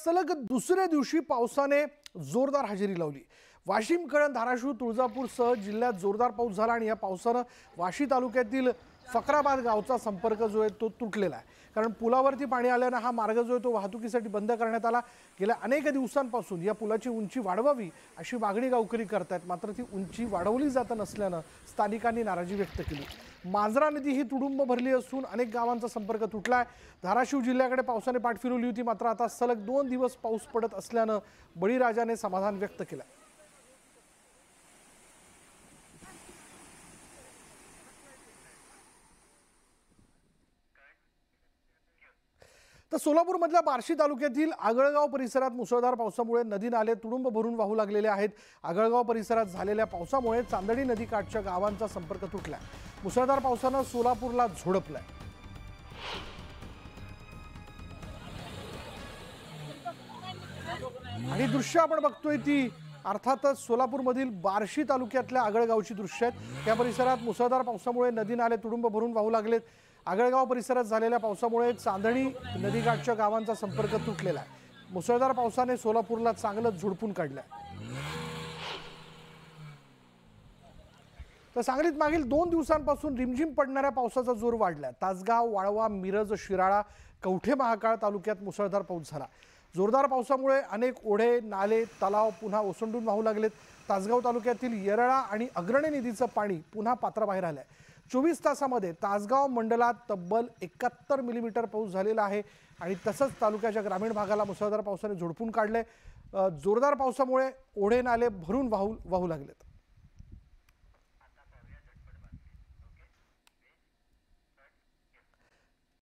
सलग दुसऱ्या दिवशी पावसाने जोरदार हजेरी लावली। वाशिम, कळंब, धाराशिव, तुळजापूरसह जिल्ह्यात जोरदार पाऊस झाला आणि या पावसाने वाशी तालुक्यातील फकराबाद गावचा संपर्क जो आहे तो तुटलेला आहे। कारण पुलावरती पाणी आल्याने हा मार्ग जो आहे तो वाहतुकीसाठी बंद करण्यात आला। गेल्या अनेक दिवसांपासून या पुलाची उंची वाढवावी अशी मागणी गावकरी करतात, मात्र ती उंची वाढवली जात नसल्याने स्थानिकांनी नाराजी व्यक्त केली। मांजरा नदी ही तुडुंब भरली असून अनेक गावांचा संपर्क तुटलाय। धाराशिव जिल्ह्याकडे पावसाने पाठ फिरवली होती, मात्र आता सलग 2 दिवस पाऊस पडत असल्याने बळीराजाने समाधान व्यक्त केलं। तर सोलापूरमधल्या बार्शी तालुक्यातील आगळगाव परिसरात मुसळधार पावसामुळे नदी नाले तुडुंब भरून वाहू लागलेले आहेत। आगळगाव परिसरात झालेल्या पावसामुळे चांदणी नदीकाठच्या गावांचा संपर्क तुटलाय। मुसळधार पावसाने सोलापूरला झोडपलाय। आणि दृश्य आपण बघतोय ती अर्थातच सोलापूरमधील बार्शी तालुक्यातल्या आगळगावची दृश्य आहेत। या परिसरात मुसळधार पावसामुळे नदी नाले तुडुंब भरून वाहू लागलेत। आगळगाव परिसरात झालेल्या पावसामुळे चांदणी नदीकाठच्या गावांचा संपर्क तुटलेला आहे। मुसळधार पावसाने सोलापूरला चांगलंच झोडपून काढलंय। तर सांगलीत मागील 2 दिवसांपासून रिमझिम पडणाऱ्या पावसाचा जोर वाढलाय। तासगाव, वाळवा, मिरज, शिराळा, कवठे महाकाळ तालुक्यात मुसळधार पाऊस झाला। जोरदार पावसामुळे अनेक ओढे, नाले, तलाव पुन्हा ओसंडून वाहू लागलेत। तासगाव तालुक्यातील येरळा आणि अग्रणी नदीचं पाणी पुन्हा पात्राबाहेर आलंय। 24 तासामध्ये तासगाव मंडलात तब्बल 71 मिलीमीटर पाऊस झालेला आहे आणि तसंच तालुक्याच्या ग्रामीण भागाला मुसळधार पावसाने झोडपून काढले। जोरदार पावसामुळे ओढे नाले भरून वाहू लागलेत।